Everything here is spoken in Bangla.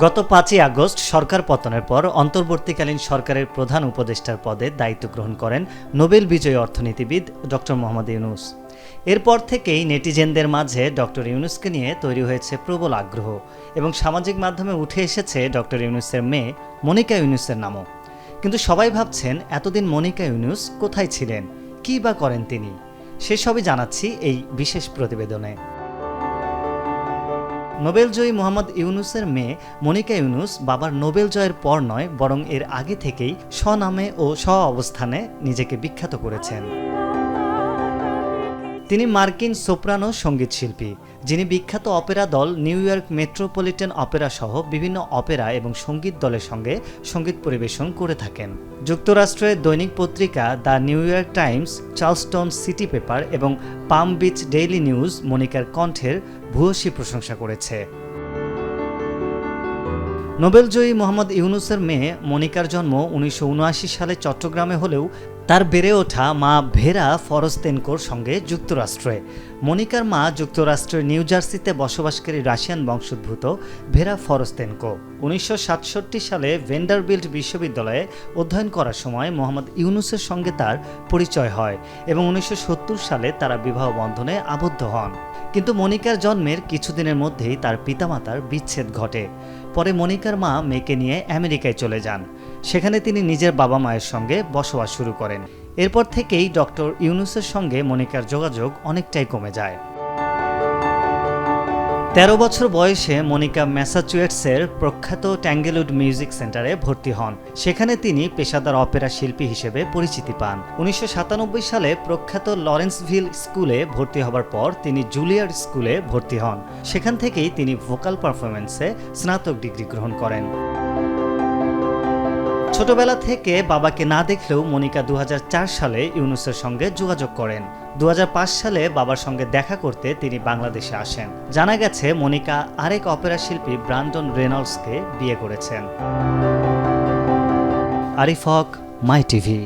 গত ৫ই আগস্ট সরকার পতনের পর অন্তর্বর্তীকালীন সরকারের প্রধান উপদেষ্টার পদে দায়িত্ব গ্রহণ করেন নোবেল বিজয়ী অর্থনীতিবিদ ডক্টর মোহাম্মদ ইউনূস। এরপর থেকেই নেটিজেনদের মাঝে ডক্টর ইউনূসকে নিয়ে তৈরি হয়েছে প্রবল আগ্রহ এবং সামাজিক মাধ্যমে উঠে এসেছে ডক্টর ইউনূসের মেয়ে মনিকা ইউনূসের নামও। কিন্তু সবাই ভাবছেন এতদিন মনিকা ইউনূস কোথায় ছিলেন, কী বা করেন তিনি, সেসবই জানাচ্ছি এই বিশেষ প্রতিবেদনে। নোবেলজয়ী মোহাম্মদ ইউনূসের মেয়ে মনিকা ইউনূস বাবার নোবেল জয়ের পর নয়, বরং এর আগে থেকেই স্বনামে ও স্ব অবস্থানে নিজেকে বিখ্যাত করেছেন। তিনি মার্কিন সোপ্রানো সঙ্গীত শিল্পী, যিনি বিখ্যাত অপেরা দল নিউ ইয়র্ক মেট্রোপলিটন অপেরা সহ বিভিন্ন অপেরা এবং সঙ্গীত দলের সঙ্গে সঙ্গীত পরিবেশন করে থাকেন। যুক্তরাষ্ট্রের দৈনিক পত্রিকা the new York Times, Charleston city paper এবং পাম বিচ ডেইলি নিউজ মনিকার কণ্ঠের ভূয়সী প্রশংসা করেছে। নোবেলজয়ী মোহাম্মদ ইউনূসের মেয়ে মনিকার জন্ম ১৯৭৯ সালে চট্টগ্রামে হলেও তার বেড়ে ওঠা মা ভেরা ফরস্তেনকোর সঙ্গে যুক্তরাষ্ট্রে। মনিকার মা যুক্তরাষ্ট্রের নিউ জার্সিতে বসবাসকারী রাশিয়ান বংশোদ্ভূত ভেরা ফরস্তেনকো। ১৯৬৭ সালে ভেন্ডারবিল্ট বিশ্ববিদ্যালয়ে অধ্যয়ন করার সময় মোহাম্মদ ইউনূসের সঙ্গে তার পরিচয় হয় এবং ১৯৭০ সালে তারা বিবাহ বন্ধনে আবদ্ধ হন। কিন্তু মনিকার জন্মের কিছুদিনের মধ্যেই তার পিতামাতার বিচ্ছেদ ঘটে। পরে মনিকার মা মেয়েকে নিয়ে আমেরিকায় চলে যান। সেখানে তিনি নিজের বাবা মায়ের সঙ্গে বসবাস শুরু করেন। এরপর থেকেই ডক্টর ইউনূসের সঙ্গে মনিকার যোগাযোগ অনেকটাই কমে যায়। ১৩ বছর বয়সে মনিকা ম্যাসাচুয়েটসের প্রখ্যাত ট্যাঙ্গেলউড মিউজিক সেন্টারে ভর্তি হন। সেখানে তিনি পেশাদার অপেরা শিল্পী হিসেবে পরিচিতি পান। ১৯৯৭ সালে প্রখ্যাত লরেন্সভিল স্কুলে ভর্তি হবার পর তিনি জুলিয়ার্ড স্কুলে ভর্তি হন। সেখান থেকেই তিনি ভোকাল পারফরমেন্সে স্নাতক ডিগ্রি গ্রহণ করেন। ছোটবেলা থেকে বাবাকে না দেখলেও মনিকা ২০০৪ সালে ইউনূসের সঙ্গে যোগাযোগ করেন। ২০০৫ সালে বাবার সঙ্গে দেখা করতে তিনি বাংলাদেশে আসেন। জানা গেছে মনিকা আরেক অপেরা শিল্পী ব্রান্ডন রেনল্ডসকে বিয়ে করেছেন। আরিফ হক, মাই টিভি।